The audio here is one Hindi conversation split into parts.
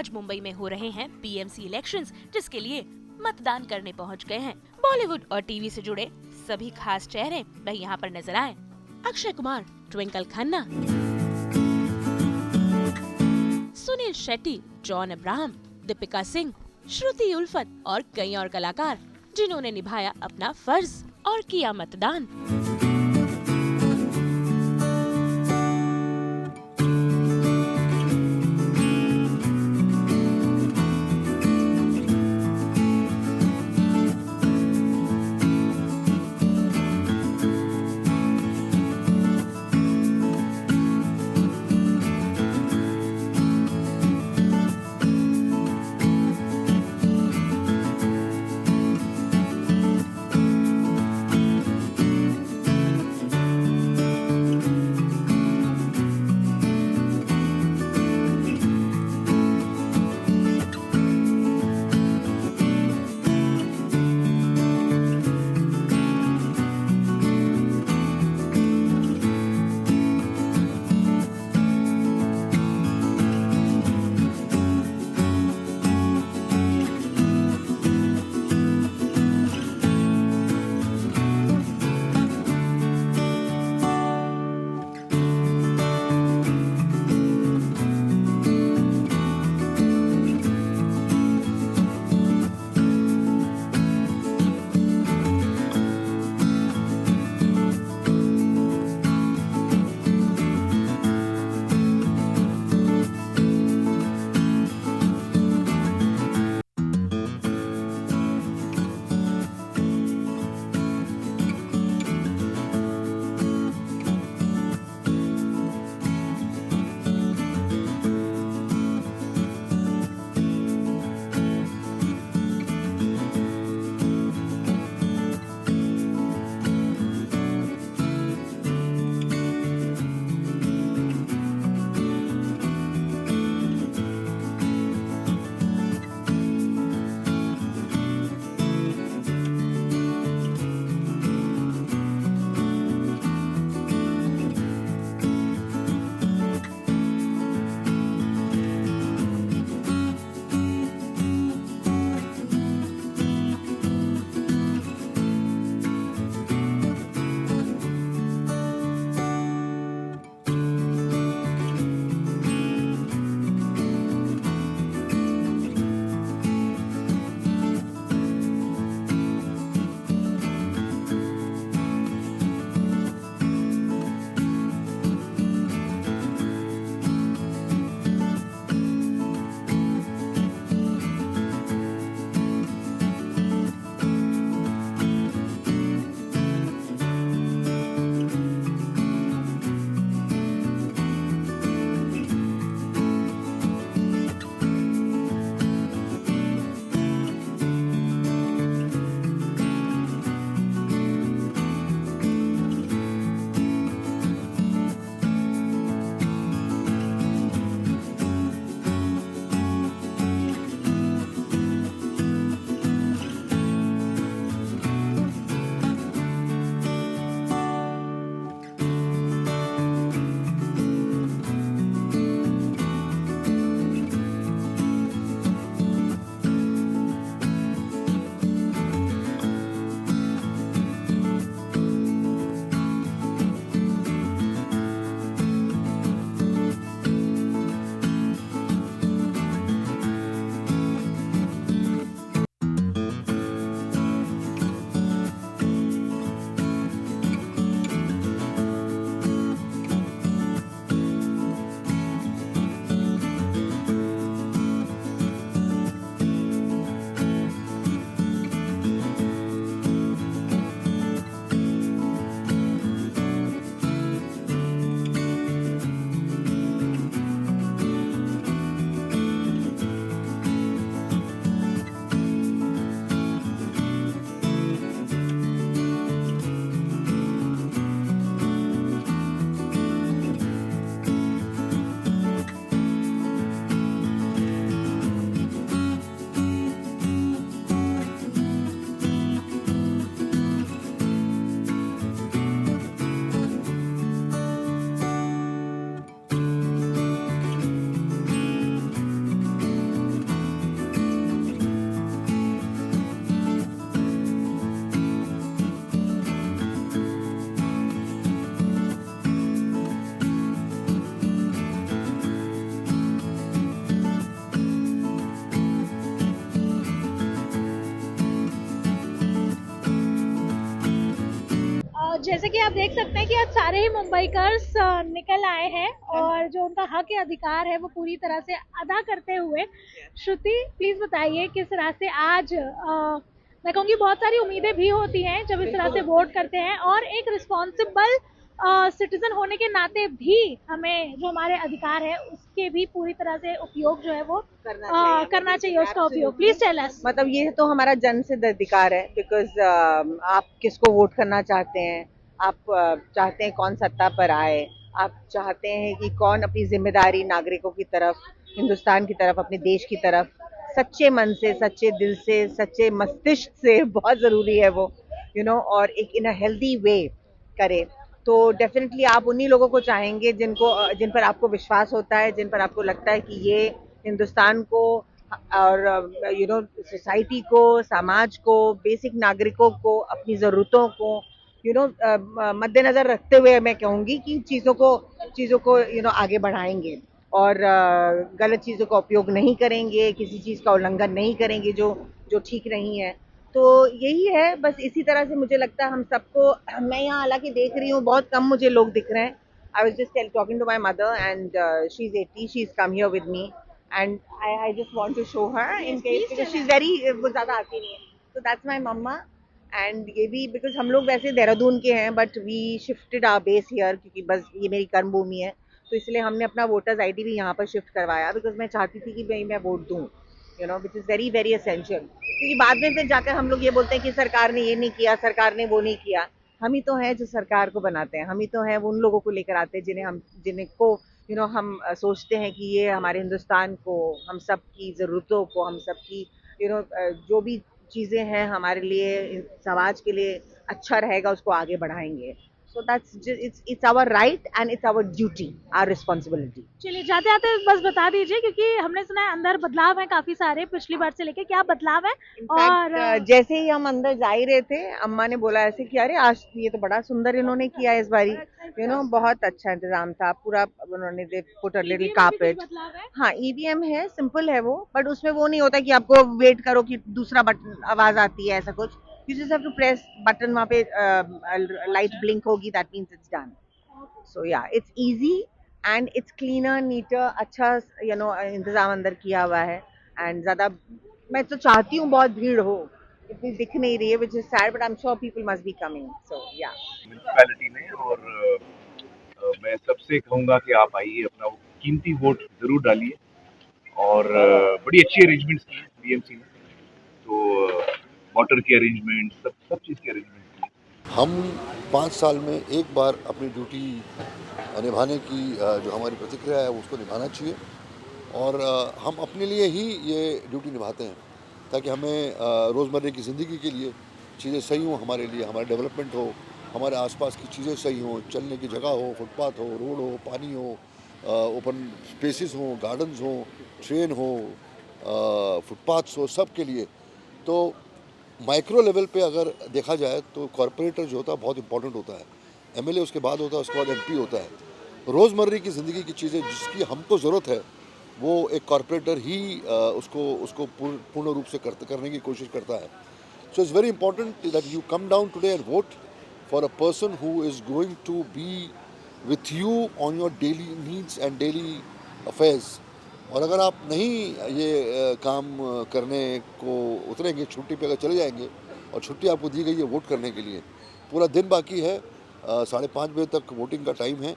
आज मुंबई में हो रहे हैं पीएमसी इलेक्शंस, जिसके लिए मतदान करने पहुंच गए हैं बॉलीवुड और टीवी से जुड़े सभी खास चेहरे वही यहाँ पर नजर आए। अक्षय कुमार, ट्विंकल खन्ना, सुनील शेट्टी, जॉन अब्राहम, दीपिका सिंह, श्रुति उल्फत और कई और कलाकार, जिन्होंने निभाया अपना फर्ज और किया मतदान। जैसे कि आप देख सकते हैं कि आज सारे ही मुंबईकर्स निकल आए हैं और जो उनका हक या अधिकार है वो पूरी तरह से अदा करते हुए। श्रुति, प्लीज बताइए किस तरह से आज मैं कहूँगी बहुत सारी उम्मीदें भी होती हैं जब इस तरह से वोट करते हैं, और एक रिस्पॉन्सिबल सिटीजन होने के नाते भी हमें जो हमारे अधिकार है उसके भी पूरी तरह से उपयोग जो है वो करना चाहिए उसका उपयोग। Please tell us. मतलब ये तो हमारा जनसिद्ध अधिकार है, बिकॉज आप किसको वोट करना चाहते हैं, आप चाहते हैं कौन सत्ता पर आए, आप चाहते हैं कि कौन अपनी जिम्मेदारी नागरिकों की तरफ, हिंदुस्तान की तरफ, अपने देश की तरफ सच्चे मन से, सच्चे दिल से, सच्चे मस्तिष्क से, बहुत जरूरी है वो, और एक इन अ हेल्दी वे करे। तो डेफिनेटली आप उन्हीं लोगों को चाहेंगे जिन पर आपको विश्वास होता है, जिन पर आपको लगता है कि ये हिंदुस्तान को और सोसाइटी को, समाज को, बेसिक नागरिकों को, अपनी ज़रूरतों को मद्देनजर रखते हुए मैं कहूँगी कि चीज़ों को आगे बढ़ाएंगे और गलत चीज़ों का उपयोग नहीं करेंगे, किसी चीज़ का उल्लंघन नहीं करेंगे जो ठीक नहीं है। तो यही है, बस इसी तरह से मुझे लगता है हम सबको। मैं यहाँ हालांकि देख रही हूँ बहुत कम मुझे लोग दिख रहे हैं। I was just talking to my mother and she is 80, she is come here with me and I just want to show her in case, because she is very, वो ज़्यादा आती नहीं है। तो दैट्स माय मम्मा। एंड ये भी बिकॉज हम लोग वैसे देहरादून के हैं, but we shifted our base here, क्योंकि बस ये मेरी कर्म भूमि है, तो इसलिए हमने अपना वोटर्स आईडी भी यहाँ पर शिफ्ट करवाया, बिकॉज मैं चाहती थी कि मैं वोट दूँ, which is very very essential. क्योंकि बाद में फिर जाकर हम लोग ये बोलते हैं कि सरकार ने ये नहीं किया, सरकार ने वो नहीं किया। हम ही तो हैं जो सरकार को बनाते हैं, हम ही तो हैं उन लोगों को लेकर आते हैं जिनको हम सोचते हैं कि ये हमारे हिंदुस्तान को, हम सब की ज़रूरतों को, हम सब की जो भी चीज़ें हैं हमारे लिए, समाज के लिए अच्छा रहेगा, उसको आगे बढ़ाएंगे। So that's it's our right and it's our duty, our responsibility. चलिए, जाते आते बस बता दीजिए, क्योंकि हमने सुना है अंदर बदलाव है काफी सारे पिछली बार से लेके, क्या बदलाव है? और जैसे ही हम अंदर जा ही रहे थे, अम्मा ने बोला ऐसे कि अरे आज ये तो बड़ा सुंदर इन्होंने किया इस बारी, बहुत अच्छा इंतजाम था पूरा। उन्होंने they put a little carpet. हाँ, ईवीएम है, सिंपल है वो, बट उसमें वो नहीं होता कि आपको वेट करो कि दूसरा बटन आवाज आती है, ऐसा कुछ। You just have to press button, वहाँ पे लाइट ब्लिंक होगी, that means it's done. So yeah, it's easy and it's cleaner, neater, अच्छा इंतजाम अंदर किया हुआ है। एंड ज्यादा मैं तो चाहती हूँ बहुत भीड़ हो, इतनी दिख नहीं रही है, which is sad, but I am sure people must be coming. So yeah, municipality में, और मैं सबसे कहूँगा कि आप आइए, अपना कीमती वोट जरूर डालिए। और बड़ी अच्छी अरेंजमेंट्स की बीएमसी ने, तो वाटर की अरेंजमेंट, सब चीज़ की अरेंजमेंट की। हम 5 साल में एक बार अपनी ड्यूटी निभाने की जो हमारी प्रतिक्रिया है उसको निभाना चाहिए, और हम अपने लिए ही ये ड्यूटी निभाते हैं ताकि हमें रोज़मर्रे की ज़िंदगी के लिए चीज़ें सही हों, हमारे लिए हमारा डेवलपमेंट हो, हमारे आसपास की चीज़ें सही हों, चलने की जगह हो, फुटपाथ हो, रोड हो, पानी हो, ओपन स्पेसिस हों, गार्डन्स हों, ट्रेन हो, फुटपाथ्स हो, सब के लिए। तो माइक्रो लेवल पे अगर देखा जाए तो कॉरपोरेटर जो होता है बहुत इंपॉर्टेंट होता है, एमएलए उसके बाद होता है, उसके बाद एमपी होता है। रोज़मर्रे की ज़िंदगी की चीज़ें जिसकी हमको ज़रूरत है वो एक कॉरपोरेटर ही उसको पूर्ण रूप से करने की कोशिश करता है। So it's very important that you come down today and vote for a person who is going to be with you on your daily needs and daily affairs. और अगर आप नहीं ये काम करने को उतरेंगे, छुट्टी पे अगर चले जाएंगे, और छुट्टी आपको दी गई है वोट करने के लिए, पूरा दिन बाकी है, 5:30 बजे तक वोटिंग का टाइम है,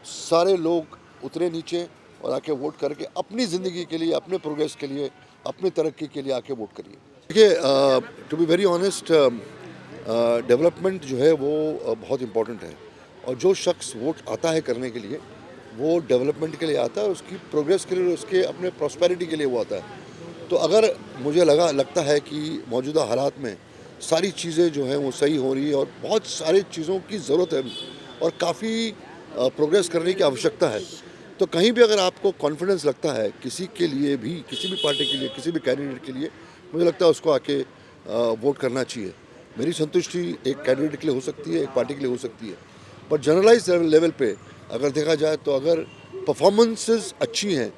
सारे लोग उतरे नीचे और आके वोट करके अपनी ज़िंदगी के लिए, अपने प्रोग्रेस के लिए, अपनी तरक्की के लिए आके वोट करिए। देखिए, to be very honest, development जो है वो बहुत इम्पोर्टेंट है, और जो शख्स वोट आता है करने के लिए वो डेवलपमेंट के लिए आता है, उसकी प्रोग्रेस के लिए, उसके अपने प्रॉस्पेरिटी के लिए वो आता है। तो अगर मुझे लगता है कि मौजूदा हालात में सारी चीज़ें जो हैं वो सही हो रही है, और बहुत सारी चीज़ों की ज़रूरत है और काफ़ी प्रोग्रेस करने की आवश्यकता है, तो कहीं भी अगर आपको कॉन्फिडेंस लगता है किसी के लिए भी, किसी भी पार्टी के लिए, किसी भी कैंडिडेट के लिए, मुझे लगता है उसको आके वोट करना चाहिए। मेरी संतुष्टि एक कैंडिडेट के लिए हो सकती है, एक पार्टी के लिए हो सकती है, पर जनरलाइज लेवल पे अगर देखा जाए तो अगर परफॉर्मेंसेस अच्छी हैं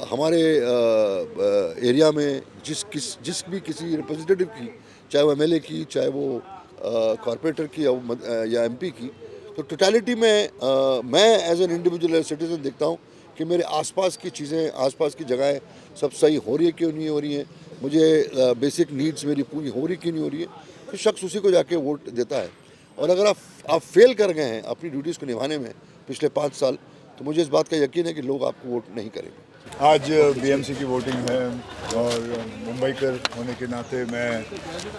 हमारे एरिया में, जिस भी किसी रिप्रेजेंटेटिव की, चाहे वो एमएलए की, चाहे वो कॉरपोरेटर की या एमपी की, तो टोटलिटी में मैं एज एन इंडिविजुअल सिटीजन देखता हूँ कि मेरे आसपास की चीज़ें, आसपास की जगहें सब सही हो रही है क्यों नहीं हो रही हैं, मुझे बेसिक नीड्स मेरी पूरी हो रही क्यों नहीं हो रही है, तो शख्स उसी को जाके वोट देता है। और अगर आप फेल कर गए हैं अपनी ड्यूटीज़ को निभाने में पिछले 5 साल, तो मुझे इस बात का यकीन है कि लोग आपको वोट नहीं करेंगे। आज बीएमसी की वोटिंग है और मुंबईकर होने के नाते मैं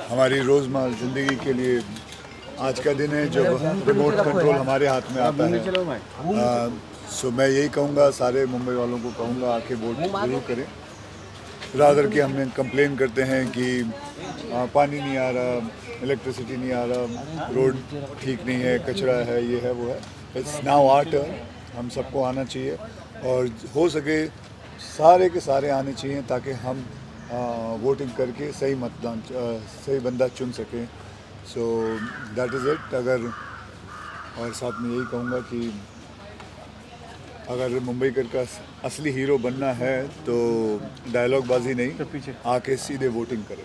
हमारी रोज़मर्रा ज़िंदगी के लिए आज का दिन है जब रिमोट कंट्रोल हमारे हाथ में आता है। सो मैं यही कहूँगा, सारे मुंबई वालों को कहूँगा आके वोट जरूर करें। रादर कि हमने कंप्लेन करते हैं कि पानी नहीं आ रहा, इलेक्ट्रिसिटी नहीं आ रहा, रोड ठीक नहीं है, कचरा है, ये है वो है। इट्स नाउ आवर टर्न, हम सबको आना चाहिए और हो सके सारे के सारे आने चाहिए ताकि हम वोटिंग करके सही बंदा चुन सकें। So that is it. और साथ में यही कहूँगा कि अगर मुंबईकर का असली हीरो बनना है तो डायलॉग बाजी नहीं, आके सीधे वोटिंग करें।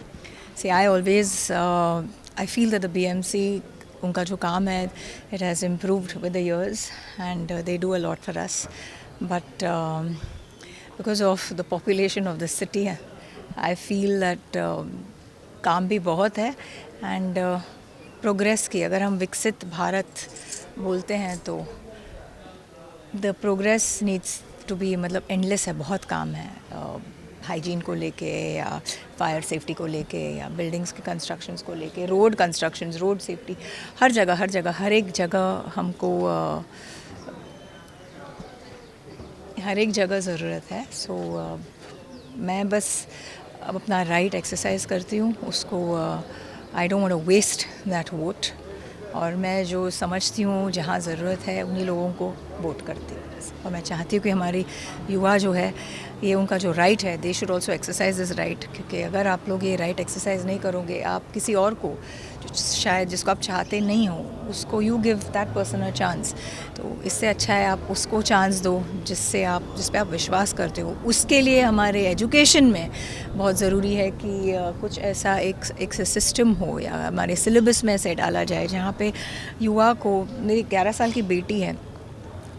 See, I feel that the BMC, उनका जो काम है, it has improved with the years and they do a lot for us. But because of the population of the city, I feel that काम भी बहुत है and प्रोग्रेस की, अगर हम विकसित भारत बोलते हैं तो the progress needs to be, मतलब एंडलेस है, बहुत काम है हाइजीन को लेके या फायर सेफ्टी को लेके या बिल्डिंग्स के कंस्ट्रक्शंस को लेके, रोड कंस्ट्रक्शंस, रोड सेफ्टी, हर जगह हर एक जगह ज़रूरत है। सो मैं बस अब अपना राइट एक्सरसाइज करती हूँ उसको। I don't want to waste that vote, और मैं जो समझती हूँ जहाँ ज़रूरत है उन्हीं लोगों को वोट करती हूँ। और मैं चाहती हूँ कि हमारी युवा जो है, ये उनका जो राइट है, they should also exercise this right, क्योंकि अगर आप लोग ये राइट एक्सरसाइज नहीं करोगे, आप किसी और को जो शायद जिसको आप चाहते नहीं हो, उसको you give that person a chance. तो इससे अच्छा है आप उसको चांस दो जिस पे आप विश्वास करते हो। उसके लिए हमारे एजुकेशन में बहुत ज़रूरी है कि कुछ ऐसा एक सिस्टम हो या हमारे सिलेबस में से डाला जाए जहाँ पे युवा को, मेरी 11 साल की बेटी है,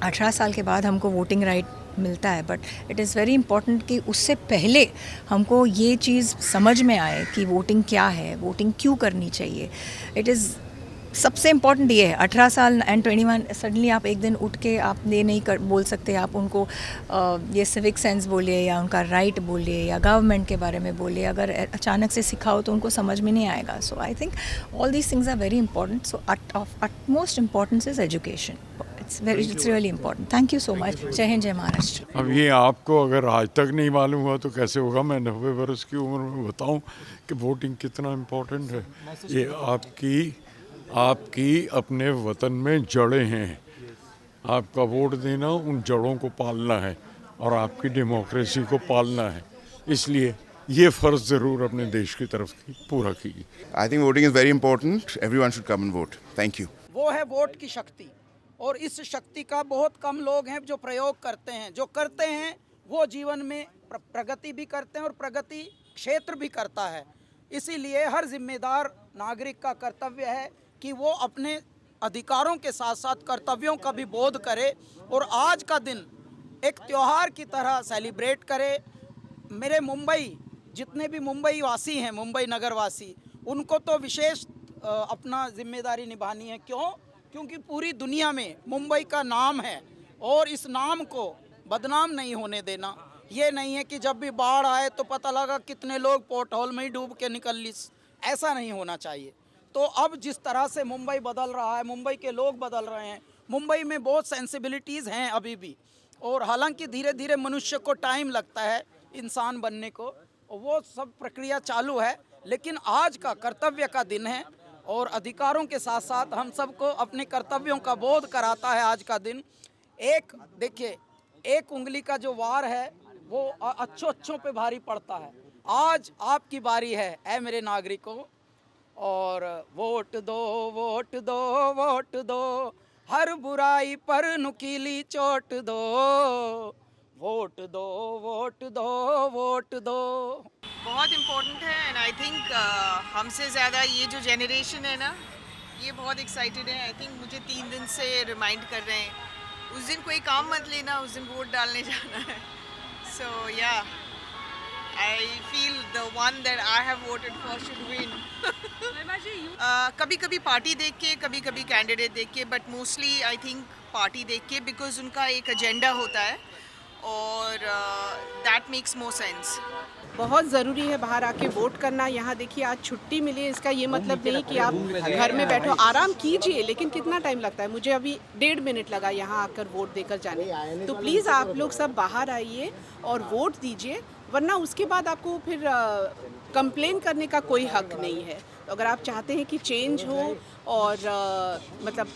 18 साल के बाद हमको वोटिंग राइट मिलता है, but it is very important कि उससे पहले हमको ये चीज़ समझ में आए कि वोटिंग क्या है, वोटिंग क्यों करनी चाहिए। इट इज़ सबसे इम्पॉर्टेंट ये है। 18 साल एंड 21 सडनली आप एक दिन उठ के आप ये नहीं बोल सकते, आप उनको ये सिविक सेंस बोलिए या उनका राइट बोलिए या गवर्नमेंट के बारे में बोलिए, अगर अचानक से सिखाओ तो उनको समझ में नहीं आएगा। So I think all these things are very important. So of most importance is education. It's really important. Thank you so much. जय हिंद, जय महाराष्ट्र। अब ये आपको अगर आज तक नहीं मालूम हुआ तो कैसे होगा। मैं 90 वर्ष की उम्र में बताऊं कि वोटिंग कितना इम्पोर्टेंट है। ये आपकी अपने वतन में जड़ें हैं। आपका वोट देना उन जड़ों को पालना है और आपकी डेमोक्रेसी को पालना है। इसलिए ये फ़र्ज़ ज़रूर अपने देश की तरफ पूरा कीजिए। I think voting is very important. Everyone should come and vote. Thank you. वो है वोट की शक्ति, और इस शक्ति का बहुत कम लोग हैं जो प्रयोग करते हैं। जो करते हैं वो जीवन में प्रगति भी करते हैं और प्रगति क्षेत्र भी करता है। इसीलिए हर जिम्मेदार नागरिक का कर्तव्य है कि वो अपने अधिकारों के साथ साथ कर्तव्यों का भी बोध करे और आज का दिन एक त्यौहार की तरह सेलिब्रेट करे। मेरे मुंबई, जितने भी मुंबई वासी हैं, मुंबई नगर वासी, उनको तो विशेष अपना जिम्मेदारी निभानी है। क्योंकि पूरी दुनिया में मुंबई का नाम है और इस नाम को बदनाम नहीं होने देना। ये नहीं है कि जब भी बाढ़ आए तो पता लगा कितने लोग पोर्ट होल में ही डूब के निकल ली। ऐसा नहीं होना चाहिए। तो अब जिस तरह से मुंबई बदल रहा है, मुंबई के लोग बदल रहे हैं, मुंबई में बहुत सेंसिबिलिटीज़ हैं अभी भी, और हालांकि धीरे धीरे मनुष्य को टाइम लगता है इंसान बनने को, वो सब प्रक्रिया चालू है। लेकिन आज का कर्तव्य का दिन है और अधिकारों के साथ साथ हम सबको अपने कर्तव्यों का बोध कराता है आज का दिन। देखिए, एक उंगली का जो वार है वो अच्छों पे भारी पड़ता है। आज आपकी बारी है ऐ मेरे नागरिकों, और वोट दो वोट दो वोट दो, हर बुराई पर नुकीली चोट दो, वोट दो वोट दो वोट दो। बहुत इम्पोर्टेंट है। एंड आई थिंक हमसे ज़्यादा ये जो जेनरेशन है ना, ये बहुत एक्साइटेड है। आई थिंक मुझे 3 दिन से रिमाइंड कर रहे हैं, उस दिन कोई काम मत लेना, उस दिन वोट डालने जाना है। सो या I feel the one that I have voted for should win. कभी कभी पार्टी देख के, कभी कभी कैंडिडेट देख के, but mostly I think party देख के, बिकॉज उनका एक एजेंडा होता है और दैट मेक्स मोर सेंस। बहुत ज़रूरी है बाहर आके वोट करना। यहाँ देखिए आज छुट्टी मिली है, इसका ये मतलब नहीं कि आप घर में बैठो, आराम कीजिए, लेकिन कितना टाइम लगता है। मुझे अभी 1.5 मिनट लगा यहाँ आकर वोट देकर जाने। तो प्लीज़ आप लोग सब बाहर आइए और वोट दीजिए, वरना उसके बाद आपको फिर कंप्लेन करने का कोई हक नहीं है। तो अगर आप चाहते हैं कि चेंज हो और मतलब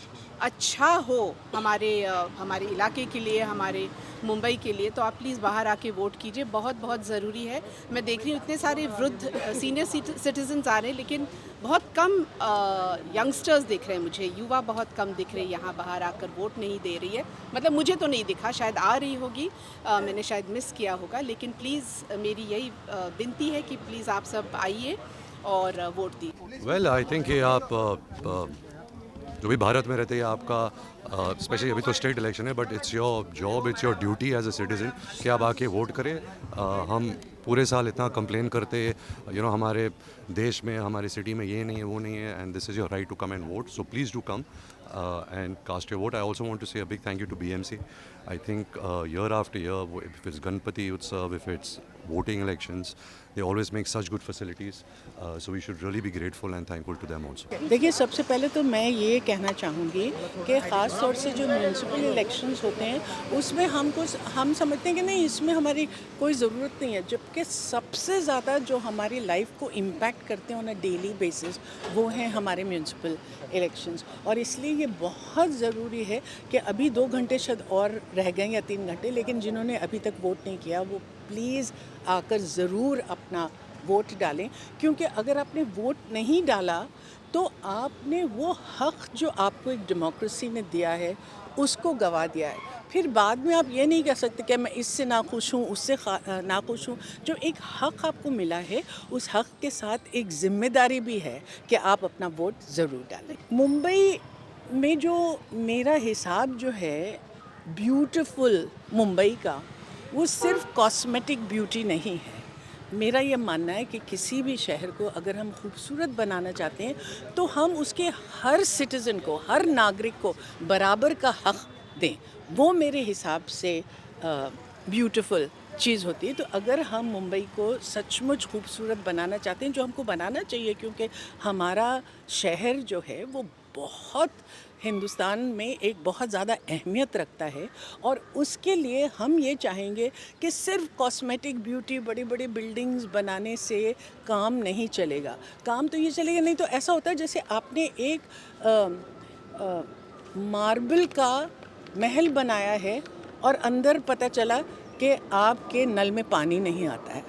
अच्छा हो हमारे इलाके के लिए, हमारे मुंबई के लिए, तो आप प्लीज़ बाहर आके वोट कीजिए, बहुत बहुत ज़रूरी है। मैं देख रही हूँ इतने सारे वृद्ध सीनियर सिटीजन्स आ रहे हैं, लेकिन बहुत कम यंगस्टर्स दिख रहे हैं मुझे, युवा बहुत कम दिख रहे हैं यहाँ बाहर आकर वोट नहीं दे रही है। मतलब मुझे तो नहीं दिखा, शायद आ रही होगी, मैंने शायद मिस किया होगा, लेकिन प्लीज़ मेरी यही विनती है कि प्लीज़ आप सब आइए और वोट दीजिए। वेल आई थिंक ये आप जो भी भारत में रहते हैं आपका स्पेशली अभी तो स्टेट इलेक्शन है, but it's your job, it's your duty as a citizen कि आप आके वोट करें। हम पूरे साल इतना कंप्लेन करते हमारे देश में, हमारे सिटी में ये नहीं है, वो नहीं है, and this is your right to come and vote, so please do come and cast your vote. I also want to say a big thank you to BMC. I think year after year, if it's Ganpati Utsav, if it's voting elections, they always make such good facilities. So we should really be grateful and thankful to them also. देखिए सबसे पहले तो मैं ये कहना चाहूँगी कि ख़ास तौर से जो म्यूनसिपल इलेक्शंस होते हैं उसमें हम समझते हैं कि नहीं, इसमें हमारी कोई ज़रूरत नहीं है, जबकि सबसे ज़्यादा जो हमारी लाइफ को इम्पैक्ट करते हैं ऑन अ डेली बेसिस वो हैं हमारे म्यूनसिपल इलेक्शंस। और इसलिए ये बहुत ज़रूरी है कि अभी 2 घंटे शायद और रह गए या 3 घंटे, लेकिन जिन्होंने अभी तक वोट नहीं किया वो प्लीज़ आकर ज़रूर अपना वोट डालें, क्योंकि अगर आपने वोट नहीं डाला तो आपने वो हक़ जो आपको एक डेमोक्रेसी ने दिया है उसको गवा दिया है। फिर बाद में आप ये नहीं कह सकते कि मैं इससे नाखुश हूँ, उससे नाखुश हूँ। जो एक हक़ आपको मिला है उस हक़ के साथ एक ज़िम्मेदारी भी है कि आप अपना वोट ज़रूर डालें। मुंबई में जो मेरा हिसाब जो है ब्यूटीफुल मुंबई का, वो सिर्फ कॉस्मेटिक ब्यूटी नहीं है। मेरा ये मानना है कि किसी भी शहर को अगर हम खूबसूरत बनाना चाहते हैं तो हम उसके हर सिटीज़न को, हर नागरिक को बराबर का हक़ दें। वो मेरे हिसाब से ब्यूटीफुल चीज़ होती है। तो अगर हम मुंबई को सचमुच खूबसूरत बनाना चाहते हैं, जो हमको बनाना चाहिए, क्योंकि हमारा शहर जो है वो बहुत हिंदुस्तान में एक बहुत ज़्यादा अहमियत रखता है, और उसके लिए हम ये चाहेंगे कि सिर्फ कॉस्मेटिक ब्यूटी, बड़ी बड़ी बिल्डिंग्स बनाने से काम नहीं चलेगा। काम तो ये चलेगा नहीं तो ऐसा होता है जैसे आपने एक मार्बल का महल बनाया है और अंदर पता चला कि आपके नल में पानी नहीं आता है।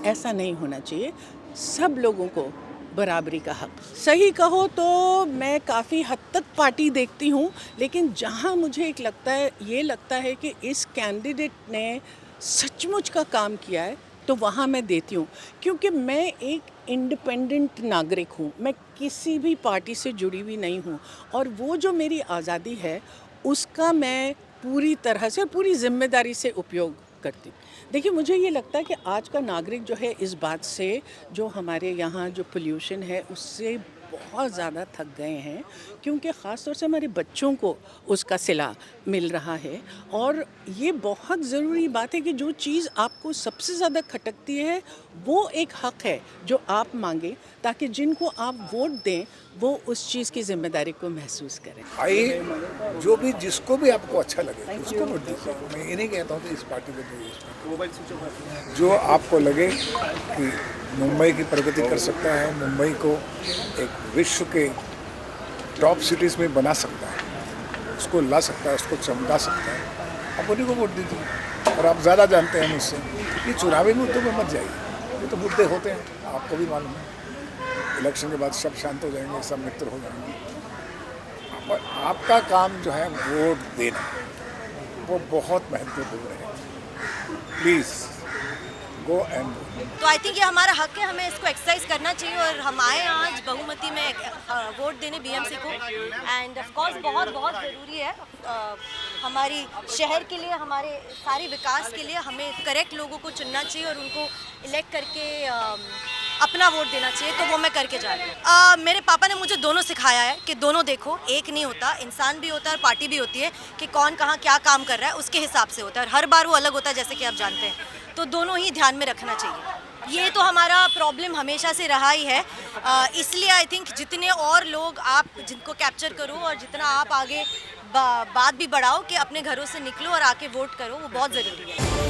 ऐसा नहीं होना चाहिए। सब लोगों को बराबरी का हक। सही कहो तो मैं काफ़ी हद तक पार्टी देखती हूँ, लेकिन जहाँ मुझे ये लगता है कि इस कैंडिडेट ने सचमुच का काम किया है तो वहाँ मैं देती हूँ, क्योंकि मैं एक इंडिपेंडेंट नागरिक हूँ, मैं किसी भी पार्टी से जुड़ी हुई नहीं हूँ, और वो जो मेरी आज़ादी है उसका मैं पूरी तरह से, पूरी जिम्मेदारी से उपयोग करती हूँ। देखिए मुझे ये लगता है कि आज का नागरिक जो है इस बात से, जो हमारे यहाँ जो पोल्यूशन है उससे बहुत ज़्यादा थक गए हैं, क्योंकि ख़ास तौर से हमारे बच्चों को उसका सिला मिल रहा है। और ये बहुत ज़रूरी बात है कि जो चीज़ आपको सबसे ज़्यादा खटकती है वो एक हक़ है जो आप मांगें, ताकि जिनको आप वोट दें वो उस चीज़ की जिम्मेदारी को महसूस करें। आइए, जो भी जिसको भी आपको अच्छा लगे उसको वोट दीजिए। मैं ये नहीं कहता हूँ कि इस पार्टी को दीजिए, जो आपको लगे कि मुंबई की प्रगति कर सकता है, मुंबई को एक विश्व के टॉप सिटीज़ में बना सकता है, उसको ला सकता है, उसको चमका सकता है, आप उन्हीं को वोट दीजिए। और आप ज़्यादा जानते हैं मुझसे, ये चुनावी मुद्दों में मत जाइए, ये तो मुद्दे होते हैं, आपको भी मालूम है। इलेक्शन के बाद सब शांत हो जाएंगे, सब मित्र हो जाएंगे, और आपका काम जो है वोट देना, वो बहुत महत्वपूर्ण है। प्लीज़ गो एंड तो आई थिंक ये हमारा हक है, हमें इसको एक्सरसाइज करना चाहिए और हम आए आज बहुमती में वोट देने बीएमसी को। एंड ऑफ कोर्स बहुत बहुत ज़रूरी है हमारी शहर के लिए, हमारे सारे विकास के लिए हमें करेक्ट लोगों को चुनना चाहिए और उनको इलेक्ट करके अपना वोट देना चाहिए, तो वो मैं करके जा रही हूँ। मेरे पापा ने मुझे दोनों सिखाया है कि दोनों देखो, एक नहीं होता, इंसान भी होता है और पार्टी भी होती है कि कौन कहाँ क्या काम कर रहा है उसके हिसाब से होता है और हर बार वो अलग होता है जैसे कि आप जानते हैं, तो दोनों ही ध्यान में रखना चाहिए। ये तो हमारा प्रॉब्लम हमेशा से रहा ही है, इसलिए आई थिंक जितने और लोग आप जिनको कैप्चर करो और जितना आप आगे बात भी बढ़ाओ कि अपने घरों से निकलो और आके वोट करो, वो बहुत ज़रूरी है।